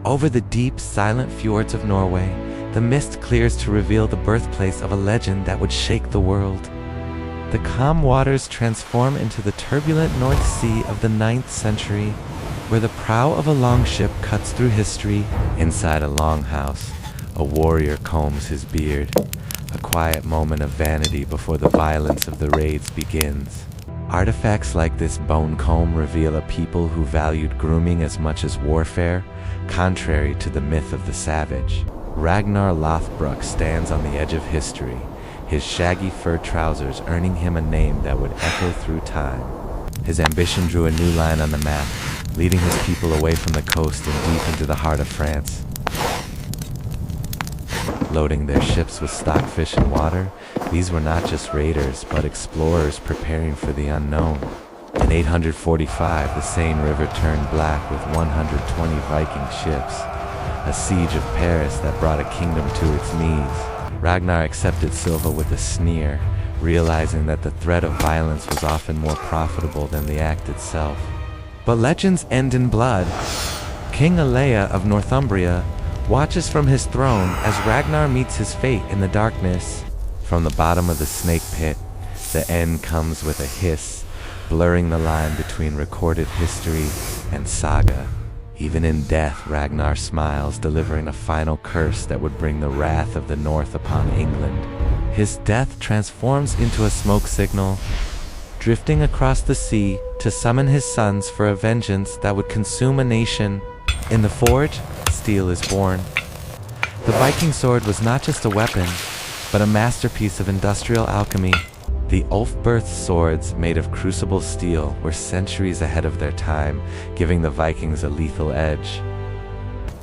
Over the deep, silent fjords of Norway, the mist clears to reveal the birthplace of a legend that would shake the world. The calm waters transform into the turbulent North Sea of the 9th century, where the prow of a longship cuts through history. Inside a longhouse, a warrior combs his beard, a quiet moment of vanity before the violence of the raids begins. Artifacts like this bone comb reveal a people who valued grooming as much as warfare, contrary to the myth of the savage. Ragnar Lothbrok stands on the edge of history, his shaggy fur trousers earning him a name that would echo through time. His ambition drew a new line on the map, leading his people away from the coast and deep into the heart of France. Loading their ships with stockfish and water, these were not just raiders, but explorers preparing for the unknown. In 845, the Seine River turned black with 120 Viking ships, a siege of Paris that brought a kingdom to its knees. Ragnar accepted Silva with a sneer, realizing that the threat of violence was often more profitable than the act itself. But legends end in blood. King Alea of Northumbria watches from his throne as Ragnar meets his fate in the darkness. From the bottom of the snake pit, the end comes with a hiss, blurring the line between recorded history and saga. Even in death, Ragnar smiles, delivering a final curse that would bring the wrath of the North upon England. His death transforms into a smoke signal, drifting across the sea to summon his sons for a vengeance that would consume a nation. In the forge, steel is born. The Viking sword was not just a weapon, but a masterpiece of industrial alchemy. The Ulfberth swords, made of crucible steel, were centuries ahead of their time, giving the Vikings a lethal edge.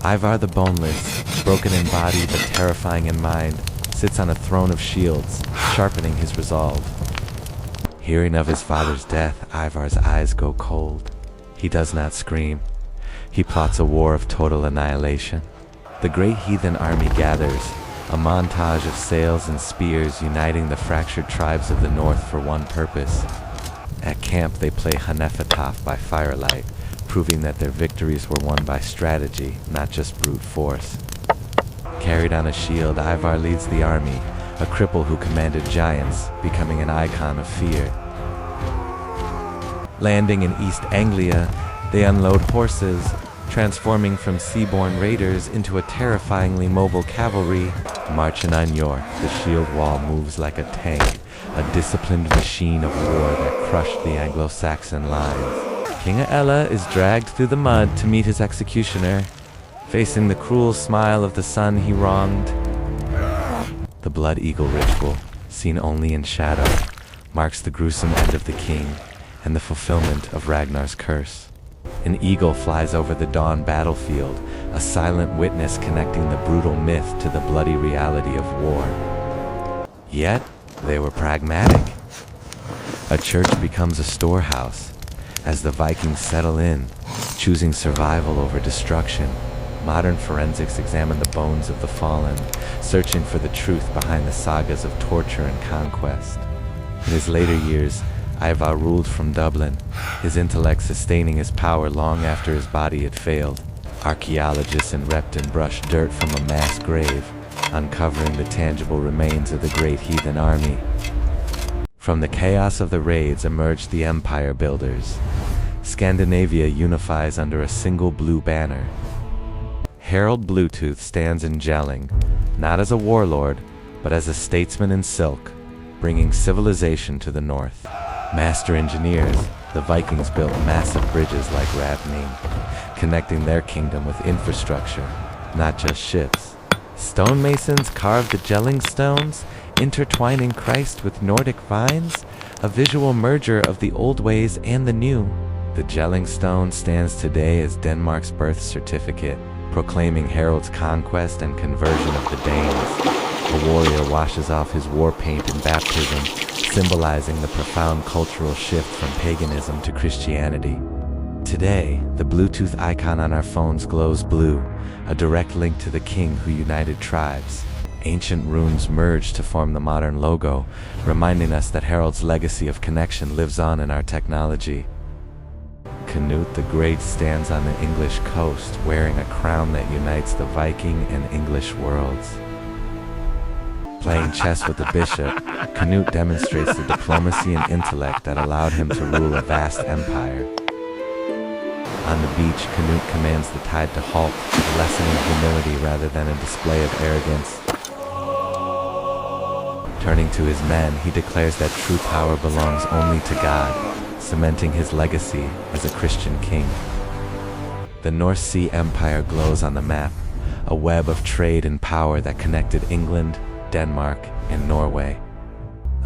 Ivar the Boneless, broken in body but terrifying in mind, sits on a throne of shields, sharpening his resolve. Hearing of his father's death, Ivar's eyes go cold. He does not scream. He plots a war of total annihilation. The great heathen army gathers, a montage of sails and spears uniting the fractured tribes of the north for one purpose. At camp, they play Hanefataf by firelight, proving that their victories were won by strategy, not just brute force. Carried on a shield, Ivar leads the army, a cripple who commanded giants, becoming an icon of fear. Landing in East Anglia, they unload horses, transforming from sea-born raiders into a terrifyingly mobile cavalry. Marching on York, the shield wall moves like a tank, a disciplined machine of war that crushed the Anglo-Saxon lines. King Ella is dragged through the mud to meet his executioner, facing the cruel smile of the son he wronged. The Blood Eagle ritual, seen only in shadow, marks the gruesome end of the king and the fulfillment of Ragnar's curse. An eagle flies over the dawn battlefield, a silent witness connecting the brutal myth to the bloody reality of war. Yet, they were pragmatic. A church becomes a storehouse. As the Vikings settle in, choosing survival over destruction, modern forensics examine the bones of the fallen, searching for the truth behind the sagas of torture and conquest. In his later years, Ivar ruled from Dublin, his intellect sustaining his power long after his body had failed. Archaeologists in Repton brushed dirt from a mass grave, uncovering the tangible remains of the great heathen army. From the chaos of the raids emerged the empire builders. Scandinavia unifies under a single blue banner. Harold Bluetooth stands in Jelling, not as a warlord, but as a statesman in silk, bringing civilization to the north. Master engineers, the Vikings built massive bridges like Ravning, connecting their kingdom with infrastructure, not just ships. Stonemasons carved the Jelling stones, intertwining Christ with Nordic vines, a visual merger of the old ways and the new. The Jelling stone stands today as Denmark's birth certificate, proclaiming Harold's conquest and conversion of the Danes. A warrior washes off his war paint in baptism, symbolizing the profound cultural shift from paganism to Christianity. Today, the Bluetooth icon on our phones glows blue, a direct link to the king who united tribes. Ancient runes merge to form the modern logo, reminding us that Harold's legacy of connection lives on in our technology. Canute the Great stands on the English coast wearing a crown that unites the Viking and English worlds. Playing chess with the bishop, Canute demonstrates the diplomacy and intellect that allowed him to rule a vast empire. On the beach, Canute commands the tide to halt, a lesson in humility rather than a display of arrogance. Turning to his men, he declares that true power belongs only to God, cementing his legacy as a Christian king. The North Sea Empire glows on the map, a web of trade and power that connected England, Denmark, and Norway.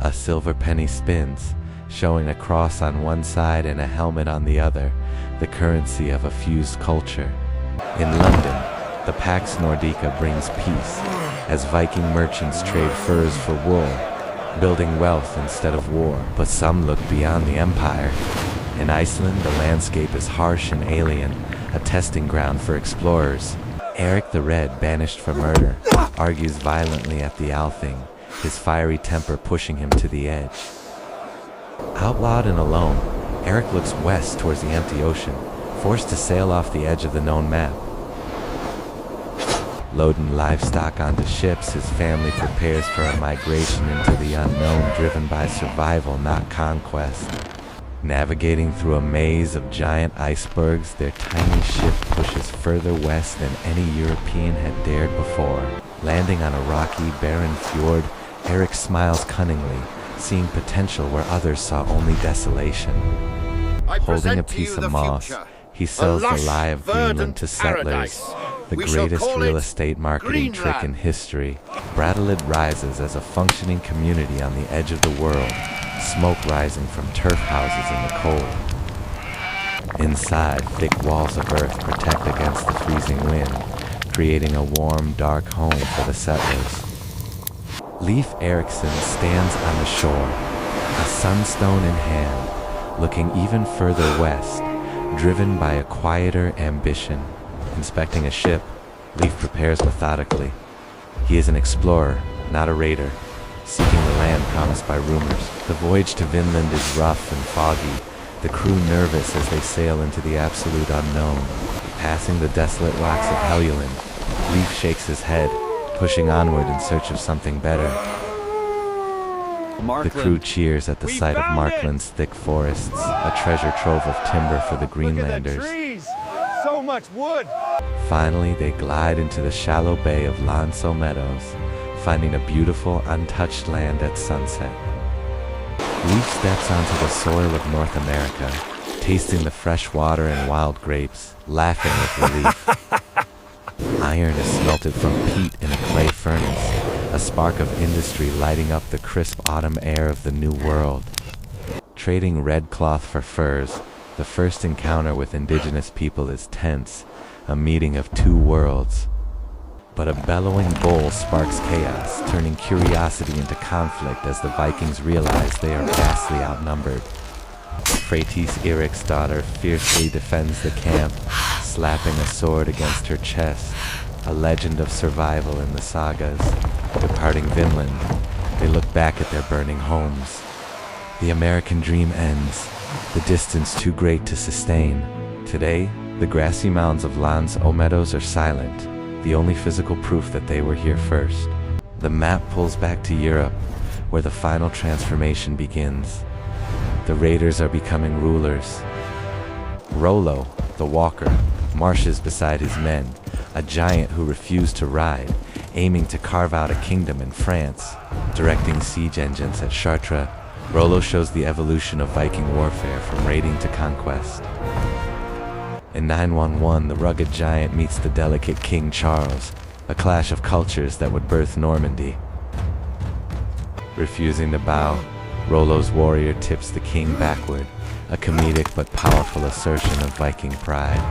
A silver penny spins, showing a cross on one side and a helmet on the other, the currency of a fused culture. In London, the Pax Nordica brings peace, as Viking merchants trade furs for wool, building wealth instead of war. But some look beyond the empire. In Iceland, the landscape is harsh and alien, a testing ground for explorers. Eric the Red, banished for murder, argues violently at the Althing, his fiery temper pushing him to the edge. Outlawed and alone, Eric looks west towards the empty ocean, forced to sail off the edge of the known map. Loading livestock onto ships, his family prepares for a migration into the unknown driven by survival, not conquest. Navigating through a maze of giant icebergs, their tiny ship pushes further west than any European had dared before. Landing on a rocky, barren fjord, Eric smiles cunningly, seeing potential where others saw only desolation. Holding a piece of moss, he sells the lie of Greenland to settlers, the greatest real estate marketing trick in history. Brattahlid rises as a functioning community on the edge of the world, smoke rising from turf houses in the cold. Inside, thick walls of earth protect against the freezing wind, creating a warm, dark home for the settlers. Leif Erikson stands on the shore, a sunstone in hand, looking even further west, driven by a quieter ambition. Inspecting a ship, Leif prepares methodically. He is an explorer, not a raider, seeking the land promised by rumors. The voyage to Vinland is rough and foggy, the crew nervous as they sail into the absolute unknown. Passing the desolate rocks of Helluland, Leif shakes his head, pushing onward in search of something better. The crew cheers at the sight of Markland's thick forests, a treasure trove of timber for the Greenlanders. So much wood! Finally, they glide into the shallow bay of Lanso Meadows, finding a beautiful, untouched land at sunset. Leif steps onto the soil of North America, tasting the fresh water and wild grapes, laughing with relief. Iron is smelted from peat in a clay furnace, a spark of industry lighting up the crisp autumn air of the New World. Trading red cloth for furs, the first encounter with indigenous people is tense, a meeting of two worlds. But a bellowing bull sparks chaos, turning curiosity into conflict as the Vikings realize they are vastly outnumbered. Freydis Eric's daughter fiercely defends the camp, slapping a sword against her chest, a legend of survival in the sagas. Departing Vinland, they look back at their burning homes. The American dream ends, the distance too great to sustain. Today, the grassy mounds of Lands O Meadows are silent, the only physical proof that they were here first. The map pulls back to Europe, where the final transformation begins. The raiders are becoming rulers. Rollo, the walker, marches beside his men, a giant who refused to ride, aiming to carve out a kingdom in France. Directing siege engines at Chartres, Rollo shows the evolution of Viking warfare from raiding to conquest. In 911, the rugged giant meets the delicate King Charles, a clash of cultures that would birth Normandy. Refusing to bow, Rollo's warrior tips the king backward, a comedic but powerful assertion of Viking pride.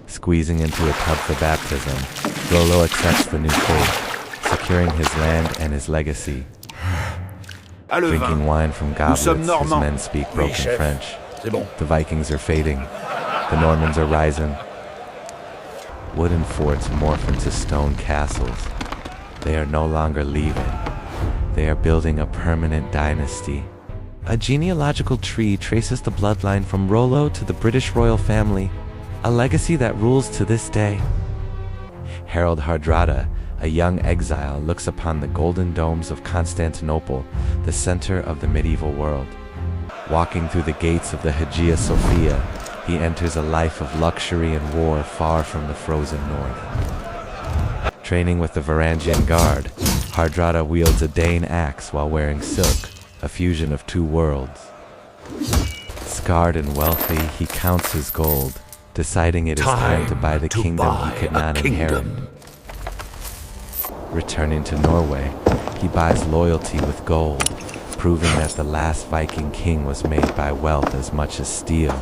Squeezing into a tub for baptism, Rollo accepts the new faith, securing his land and his legacy. Drinking wine from goblets, his men speak broken French. The Vikings are fading. The Normans are rising. Wooden forts morph into stone castles. They are no longer leaving. They are building a permanent dynasty, A genealogical tree traces the bloodline from Rollo to the British royal family, a legacy that rules to this day. Harold Hardrada, a young exile, looks upon the golden domes of Constantinople, the center of the medieval world. Walking through the gates of the Hagia Sophia, he enters a life of luxury and war far from the frozen north. Training with the Varangian Guard, Hardrada wields a Dane axe while wearing silk, a fusion of two worlds. Scarred and wealthy, he counts his gold, deciding it is time to buy the kingdom he could not inherit. Returning to Norway, he buys loyalty with gold, proving that the last Viking king was made by wealth as much as steel.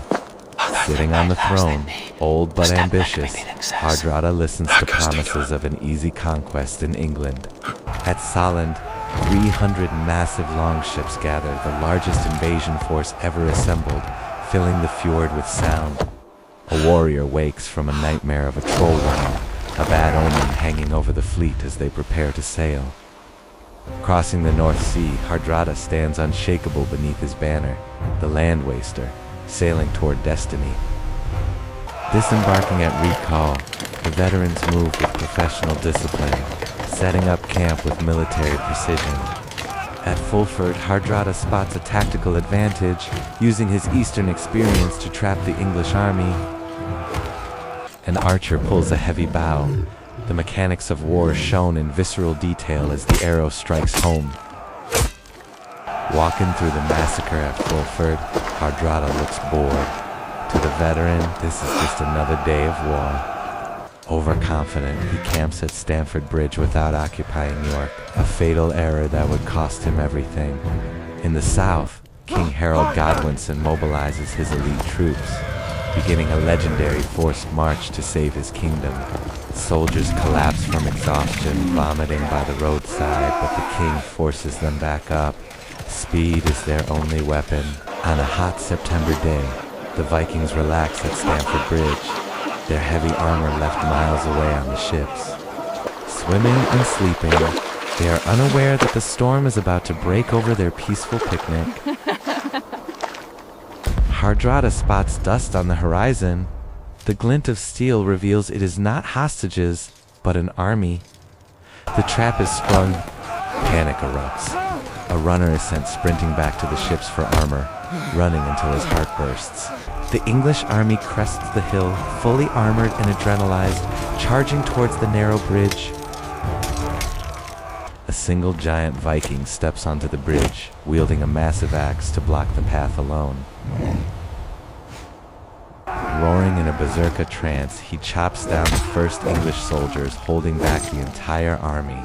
Sitting on the throne, old but ambitious, Hardrada listens to promises of an easy conquest in England. At Solent, 300 massive longships gather, the largest invasion force ever assembled, filling the fjord with sound. A warrior wakes from a nightmare of a troll woman, a bad omen hanging over the fleet as they prepare to sail. Crossing the North Sea, Hardrada stands unshakable beneath his banner, the land waster, sailing toward destiny. Disembarking at Recall, the veterans move with professional discipline, setting up camp with military precision. At Fulford, Hardrada spots a tactical advantage, using his eastern experience to trap the English army. An archer pulls a heavy bow, the mechanics of war shown in visceral detail as the arrow strikes home. Walking through the massacre at Fulford, Hardrada looks bored. To the veteran, this is just another day of war. Overconfident, he camps at Stamford Bridge without occupying York, a fatal error that would cost him everything. In the south, King Harold Godwinson mobilizes his elite troops, beginning a legendary forced march to save his kingdom. Soldiers collapse from exhaustion, vomiting by the roadside, but the king forces them back up. Speed is their only weapon. On a hot September day, the Vikings relax at Stamford Bridge, their heavy armor left miles away on the ships. Swimming and sleeping, they are unaware that the storm is about to break over their peaceful picnic. Hardrada spots dust on the horizon. The glint of steel reveals it is not hostages, but an army. The trap is sprung. Panic erupts. A runner is sent sprinting back to the ships for armor, running until his heart bursts. The English army crests the hill, fully armored and adrenalized, charging towards the narrow bridge. A single giant Viking steps onto the bridge, wielding a massive axe to block the path alone. Roaring in a berserker trance, he chops down the first English soldiers, holding back the entire army.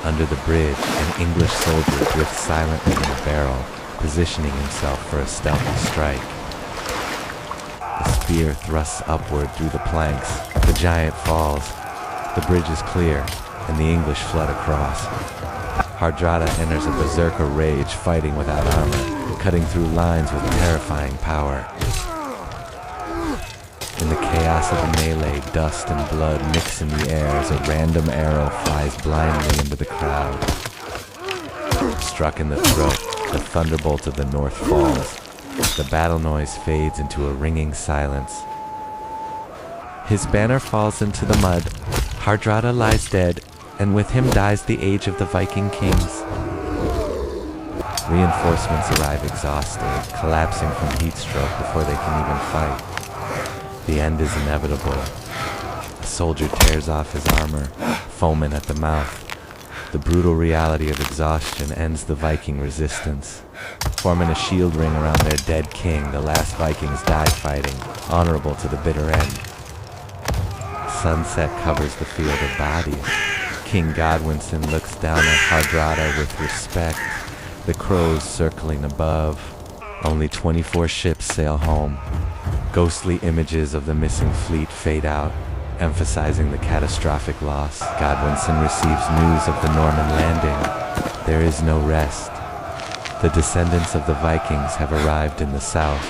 Under the bridge, an English soldier drifts silently in a barrel, positioning himself for a stealthy strike. The spear thrusts upward through the planks. The giant falls. The bridge is clear, and the English flood across. Hardrada enters a berserker rage, fighting without armor, cutting through lines with terrifying power. In the chaos of the melee, dust and blood mix in the air as a random arrow flies blindly into the crowd. Struck in the throat, the thunderbolt of the north falls. The battle noise fades into a ringing silence. His banner falls into the mud. Hardrada lies dead, and with him dies the age of the Viking kings. Reinforcements arrive exhausted, collapsing from heat stroke before they can even fight. The end is inevitable. A soldier tears off his armor, foaming at the mouth. The brutal reality of exhaustion ends the Viking resistance. Forming a shield ring around their dead king, the last Vikings die fighting, honorable to the bitter end. Sunset covers the field of bodies. King Godwinson looks down at Hardrada with respect, the crows circling above. Only 24 ships sail home. Ghostly images of the missing fleet fade out, emphasizing the catastrophic loss. Godwinson receives news of the Norman landing. There is no rest. The descendants of the Vikings have arrived in the south,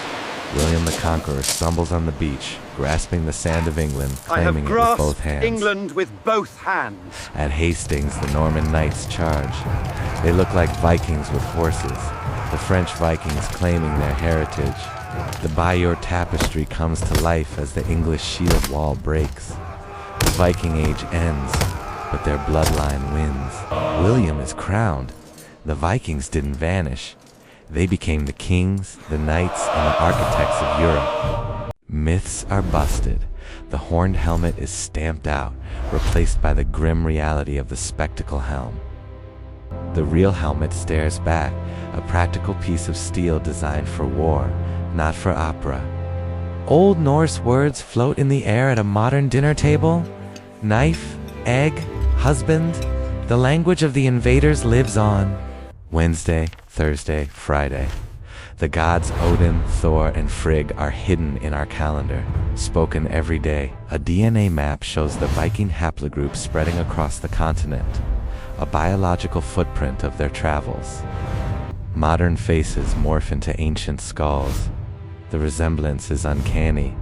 William the Conqueror stumbles on the beach, grasping the sand of England, I have claiming it with both grasped hands. England with both hands. At Hastings, the Norman knights charge. They look like Vikings with horses, the French Vikings claiming their heritage. The Bayeux tapestry comes to life as the English shield wall breaks. The Viking age ends, but their bloodline wins. William is crowned. The Vikings didn't vanish. They became the kings, the knights, and the architects of Europe. Myths are busted. The horned helmet is stamped out, replaced by the grim reality of the spectacle helm. The real helmet stares back, a practical piece of steel designed for war, not for opera. Old Norse words float in the air at a modern dinner table. Knife, egg, husband. The language of the invaders lives on. Wednesday, Thursday, Friday. The gods Odin, Thor, and Frigg are hidden in our calendar, spoken every day. A DNA map shows the Viking haplogroup spreading across the continent, a biological footprint of their travels. Modern faces morph into ancient skulls. The resemblance is uncanny.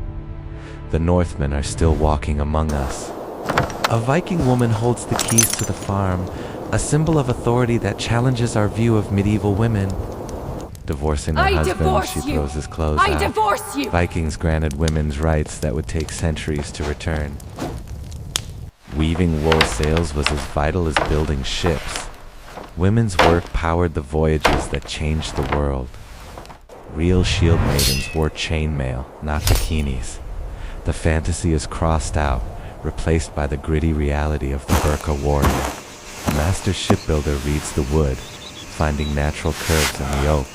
The Northmen are still walking among us. A Viking woman holds the keys to the farm, a symbol of authority that challenges our view of medieval women. Divorcing her husband, she throws his clothes out. I divorce you! Vikings granted women's rights that would take centuries to return. Weaving wool sails was as vital as building ships. Women's work powered the voyages that changed the world. Real shield maidens wore chainmail, not bikinis. The fantasy is crossed out, replaced by the gritty reality of the Burqa warrior. A master shipbuilder reads the wood, finding natural curves in the oak.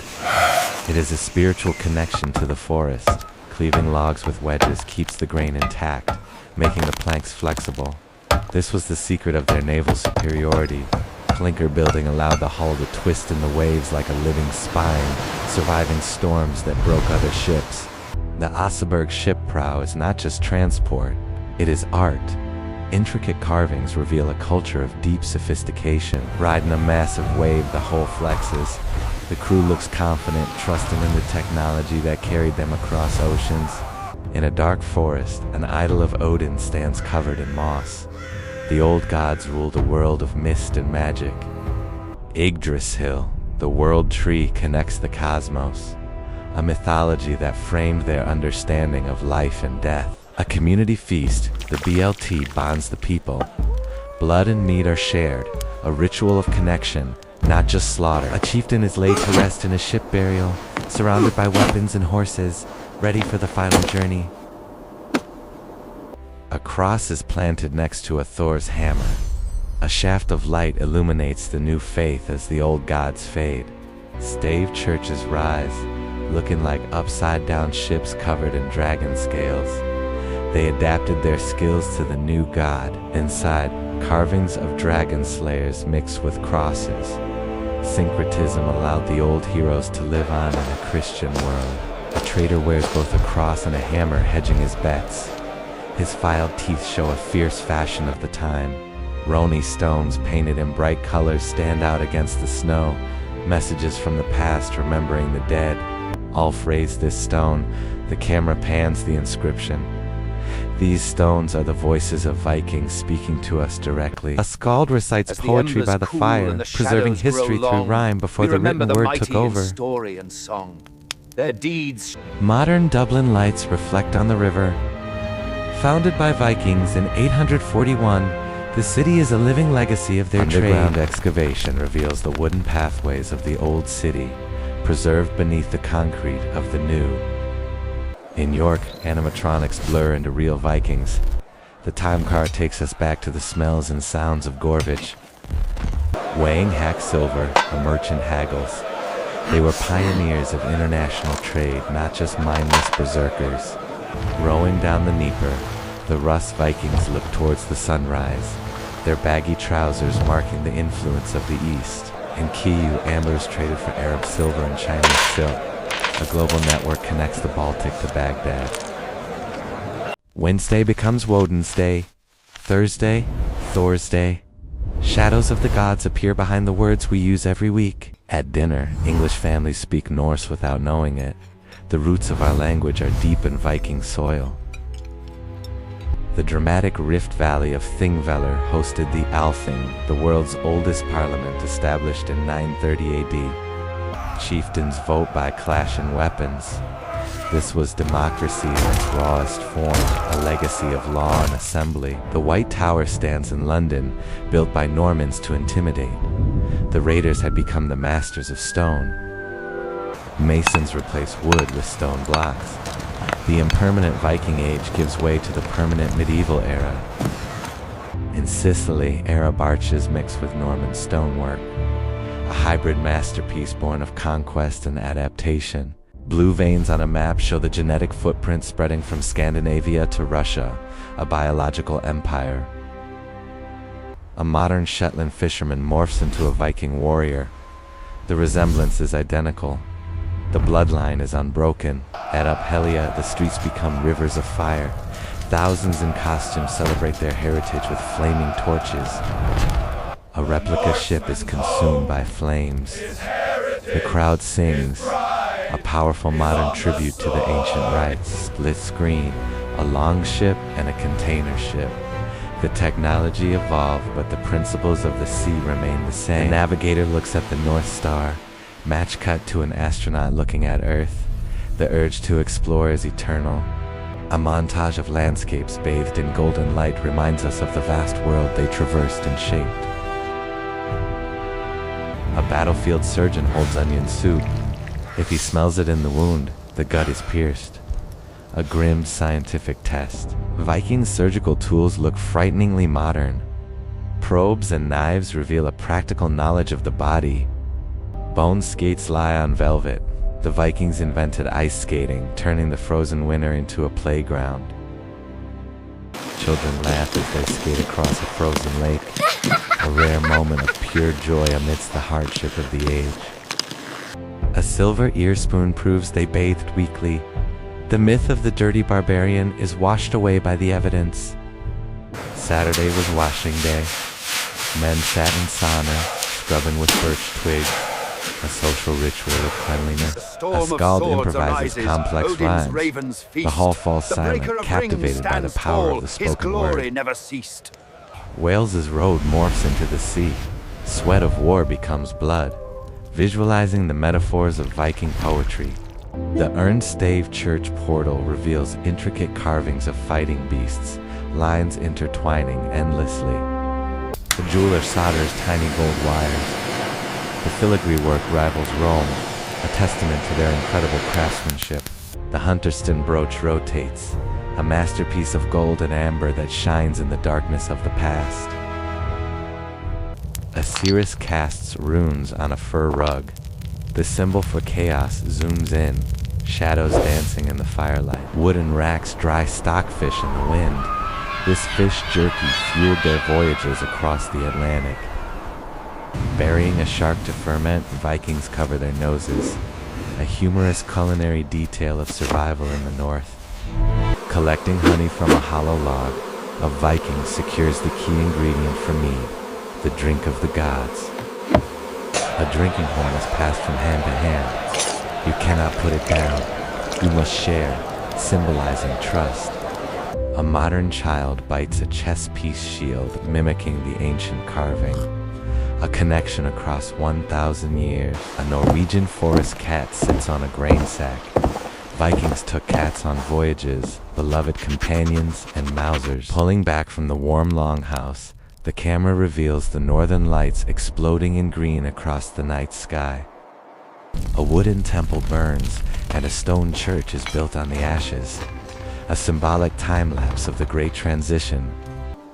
It is a spiritual connection to the forest. Cleaving logs with wedges keeps the grain intact, making the planks flexible. This was the secret of their naval superiority. Clinker building allowed the hull to twist in the waves like a living spine, surviving storms that broke other ships. The Oseberg ship prow is not just transport, it is art. Intricate carvings reveal a culture of deep sophistication. Riding a massive wave, the hull flexes. The crew looks confident, trusting in the technology that carried them across oceans. In a dark forest, an idol of Odin stands covered in moss. The old gods ruled a world of mist and magic. Yggdrasil, the world tree, connects the cosmos. A mythology that framed their understanding of life and death. A community feast, the BLT bonds the people. Blood and meat are shared, a ritual of connection, not just slaughter. A chieftain is laid to rest in a ship burial, surrounded by weapons and horses, ready for the final journey. A cross is planted next to a Thor's hammer. A shaft of light illuminates the new faith as the old gods fade. Stave churches rise, looking like upside-down ships covered in dragon scales. They adapted their skills to the new god. Inside, carvings of dragon slayers mixed with crosses. Syncretism allowed the old heroes to live on in a Christian world. A trader wears both a cross and a hammer, hedging his bets. His filed teeth show a fierce fashion of the time. Roni stones painted in bright colors stand out against the snow. Messages from the past remembering the dead. Ulf raised this stone. The camera pans the inscription. These stones are the voices of Vikings speaking to us directly. A skald recites poetry by the fire, preserving history through rhyme before the written word took over. Story and song. Their deeds. Modern Dublin lights reflect on the river. Founded by Vikings in 841, the city is a living legacy of their trade. Underground excavation reveals the wooden pathways of the old city, preserved beneath the concrete of the new. In York, animatronics blur into real Vikings. The time car takes us back to the smells and sounds of Gorvich. Weighing hack silver, a merchant haggles. They were pioneers of international trade, not just mindless berserkers. Rowing down the Dnieper, the Rus Vikings look towards the sunrise, their baggy trousers marking the influence of the East. In Kyiv, amber is traded for Arab silver and Chinese silk. A global network connects the Baltic to Baghdad. Wednesday becomes Woden's Day. Thursday, Thor's Day. Shadows of the gods appear behind the words we use every week. At dinner, English families speak Norse without knowing it. The roots of our language are deep in Viking soil. The dramatic Rift Valley of Thingvellir hosted the Althing, the world's oldest parliament established in 930 AD. Chieftains vote by clashing weapons. This was democracy in its rawest form, a legacy of law and assembly. The White Tower stands in London, built by Normans to intimidate. The raiders had become the masters of stone. Masons replace wood with stone blocks. The impermanent Viking age gives way to the permanent medieval era. In Sicily, Arab arches mix with Norman stonework, a hybrid masterpiece born of conquest and adaptation. Blue veins on a map show the genetic footprint spreading from Scandinavia to Russia, a biological empire. A modern Shetland fisherman morphs into a Viking warrior. The resemblance is identical. The bloodline is unbroken. At Uphelia, the streets become rivers of fire. Thousands in costume celebrate their heritage with flaming torches. A replica ship is consumed by flames. The crowd sings, a powerful modern tribute to the ancient rites. Split screen, a long ship and a container ship. The technology evolved, but the principles of the sea remain the same. The navigator looks at the North Star. Match cut to an astronaut looking at Earth. The urge to explore is eternal. A montage of landscapes bathed in golden light reminds us of the vast world they traversed and shaped. A battlefield surgeon holds onion soup. If he smells it in the wound, the gut is pierced. A grim scientific test. Viking surgical tools look frighteningly modern. Probes and knives reveal a practical knowledge of the body. Bone skates lie on velvet. The Vikings invented ice skating, turning the frozen winter into a playground. Children laugh as they skate across a frozen lake, a rare moment of pure joy amidst the hardship of the age. A silver ear spoon proves they bathed weekly. The myth of the dirty barbarian is washed away by the evidence. Saturday was washing day. Men sat in sauna, scrubbing with birch twigs. A social ritual of cleanliness. A skald improvises complex rhymes. The hall falls silent, captivated by the power of the spoken word. Never ceased. Wales's road morphs into the sea. Sweat of war becomes blood, visualizing the metaphors of Viking poetry. The Ernstave church portal reveals intricate carvings of fighting beasts, lines intertwining endlessly. The jeweler solders tiny gold wires. The filigree work rivals Rome, a testament to their incredible craftsmanship. The Hunterston brooch rotates, a masterpiece of gold and amber that shines in the darkness of the past. Osiris casts runes on a fur rug. The symbol for chaos zooms in, shadows dancing in the firelight. Wooden racks dry stockfish in the wind. This fish jerky fueled their voyages across the Atlantic. Burying a shark to ferment, Vikings cover their noses, a humorous culinary detail of survival in the north. Collecting honey from a hollow log, a Viking secures the key ingredient for mead, the drink of the gods. A drinking horn is passed from hand to hand. You cannot put it down. You must share, symbolizing trust. A modern child bites a chess piece shield, mimicking the ancient carving. A connection across 1,000 years. A Norwegian forest cat sits on a grain sack. Vikings took cats on voyages, beloved companions and Mausers. Pulling back from the warm longhouse, the camera reveals the northern lights exploding in green across the night sky. A wooden temple burns, and a stone church is built on the ashes. A symbolic time-lapse of the Great Transition.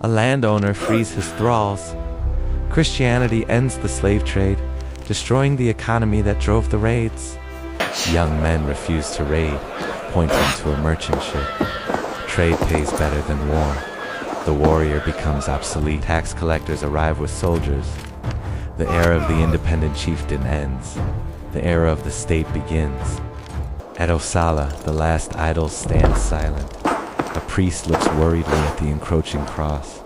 A landowner frees his thralls. Christianity ends the slave trade, destroying the economy that drove the raids. Young men refuse to raid, pointing to a merchant ship. Trade pays better than war. The warrior becomes obsolete. Tax collectors arrive with soldiers. The era of the independent chieftain ends. The era of the state begins. At Osala, the last idol stands silent. A priest looks worriedly at the encroaching cross.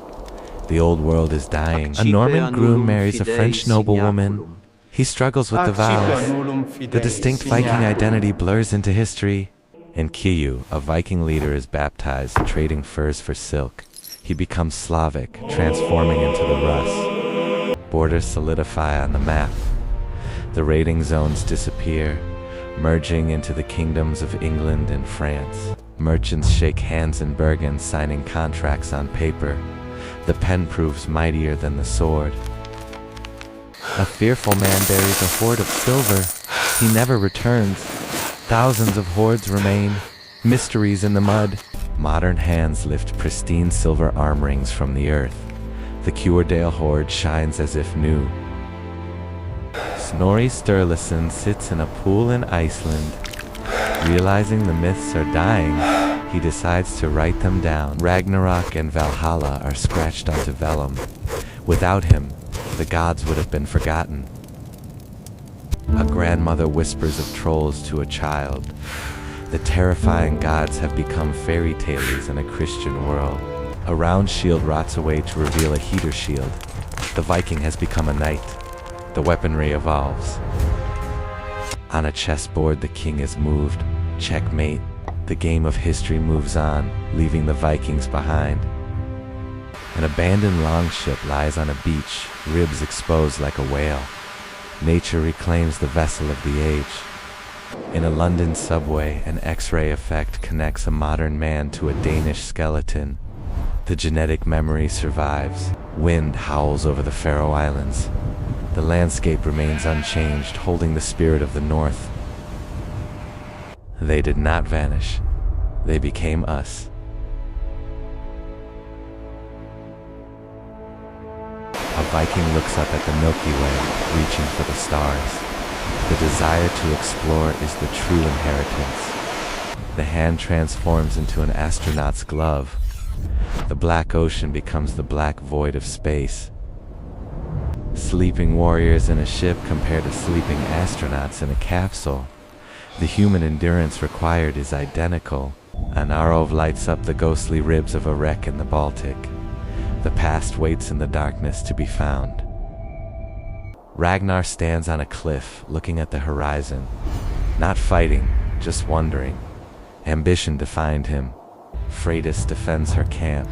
The old world is dying. A Norman groom marries a French noblewoman. He struggles with the vows. The distinct Viking identity blurs into history. And Kiyu, a Viking leader, is baptized, trading furs for silk. He becomes Slavic, transforming into the Rus. Borders solidify on the map. The raiding zones disappear, merging into the kingdoms of England and France. Merchants shake hands in Bergen, signing contracts on paper. The pen proves mightier than the sword. A fearful man buries a hoard of silver. He never returns. Thousands of hoards remain, mysteries in the mud. Modern hands lift pristine silver arm rings from the earth. The Cúardale hoard shines as if new. Snorri Sturluson sits in a pool in Iceland. Realizing the myths are dying, he decides to write them down. Ragnarok and Valhalla are scratched onto vellum. Without him, the gods would have been forgotten. A grandmother whispers of trolls to a child. The terrifying gods have become fairy tales in a Christian world. A round shield rots away to reveal a heater shield. The Viking has become a knight. The weaponry evolves. On a chessboard, the king is moved. Checkmate. The game of history moves on, leaving the Vikings behind. An abandoned longship lies on a beach, ribs exposed like a whale. Nature reclaims the vessel of the age. In a London subway, an X-ray effect connects a modern man to a Danish skeleton. The genetic memory survives. Wind howls over the Faroe Islands. The landscape remains unchanged, holding the spirit of the North. They did not vanish. They became us. A Viking looks up at the Milky Way, reaching for the stars. The desire to explore is the true inheritance. The hand transforms into an astronaut's glove. The black ocean becomes the black void of space. Sleeping warriors in a ship compared to sleeping astronauts in a capsule. The human endurance required is identical. An Arov lights up the ghostly ribs of a wreck in the Baltic. The past waits in the darkness to be found. Ragnar stands on a cliff, looking at the horizon. Not fighting, just wondering. Ambition defined him. Freydis defends her camp,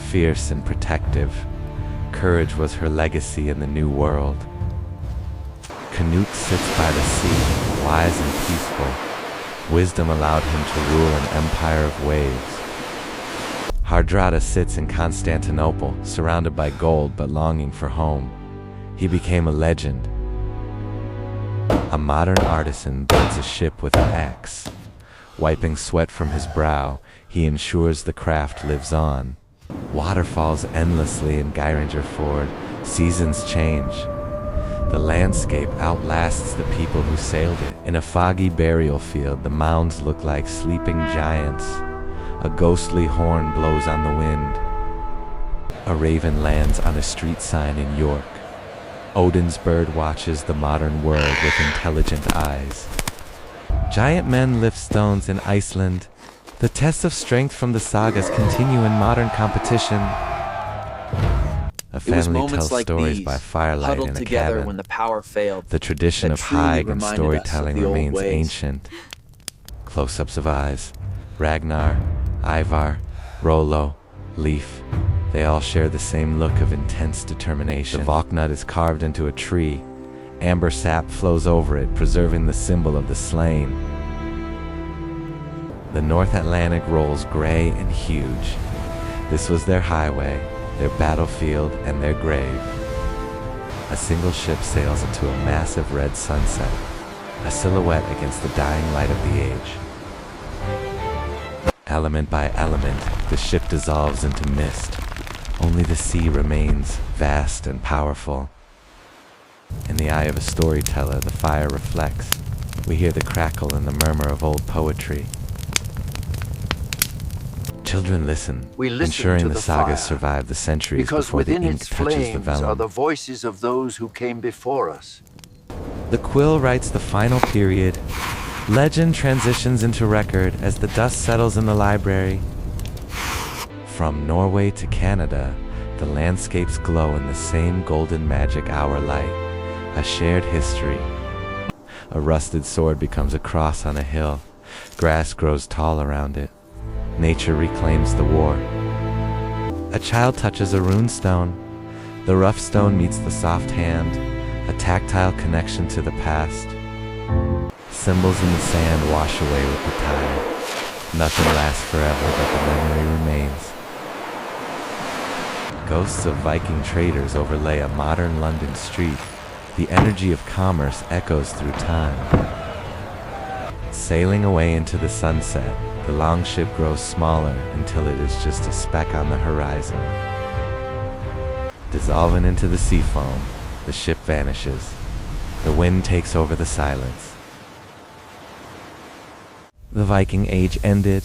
fierce and protective. Courage was her legacy in the new world. Canute sits by the sea, wise and peaceful. Wisdom allowed him to rule an empire of waves. Hardrada sits in Constantinople, surrounded by gold but longing for home. He became a legend. A modern artisan builds a ship with an axe. Wiping sweat from his brow, he ensures the craft lives on. Water falls endlessly in Geiringer Ford. Seasons change. The landscape outlasts the people who sailed it. In a foggy burial field, the mounds look like sleeping giants. A ghostly horn blows on the wind. A raven lands on a street sign in York. Odin's bird watches the modern world with intelligent eyes. Giant men lift stones in Iceland. The tests of strength from the sagas continue in modern competition. A family tells like stories these, by firelight huddled in a together cabin. when the power failed, The tradition that of truly Haig and reminded us of storytelling the old remains ways. ancient. Close-ups of eyes. Ragnar, Ivar, Rollo, Leif. They all share the same look of intense determination. The Valknut is carved into a tree. Amber sap flows over it, preserving the symbol of the slain. The North Atlantic rolls gray and huge. This was their highway, their battlefield, and their grave. A single ship sails into a massive red sunset, a silhouette against the dying light of the age. Element by element, the ship dissolves into mist. Only the sea remains, vast and powerful. In the eye of a storyteller, the fire reflects. We hear the crackle and the murmur of old poetry. Children listen, We listen ensuring to the the sagas fire, survive the centuries because before the within ink its touches the flames are vellum. the voices of those who came before us. The quill writes the final period. Legend transitions into record as the dust settles in the library. From Norway to Canada, the landscapes glow in the same golden magic hour light. a shared history. A rusted sword becomes a cross on a hill. Grass grows tall around it. Nature reclaims the war. A child touches a rune stone. The rough stone meets the soft hand, a tactile connection to the past. Symbols in the sand wash away with the tide. Nothing lasts forever, but the memory remains. Ghosts of Viking traders overlay a modern London street. The energy of commerce echoes through time. Sailing away into the sunset, the longship grows smaller until it is just a speck on the horizon. Dissolving into the sea foam, the ship vanishes. The wind takes over the silence. The Viking Age ended.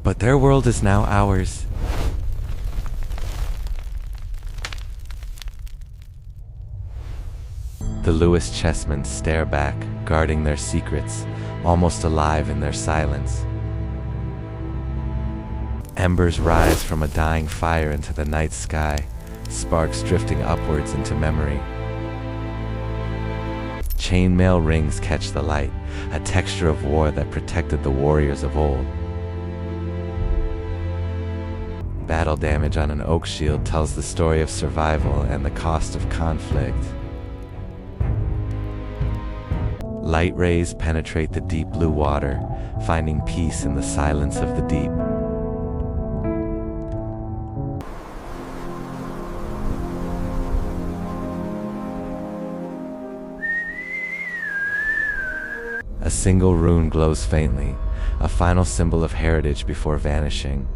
But their world is now ours. The Lewis chessmen stare back, guarding their secrets, almost alive in their silence. Embers rise from a dying fire into the night sky, sparks drifting upwards into memory. Chainmail rings catch the light, a texture of war that protected the warriors of old. Battle damage on an oak shield tells the story of survival and the cost of conflict. Light rays penetrate the deep blue water, finding peace in the silence of the deep. A single rune glows faintly, a final symbol of heritage before vanishing.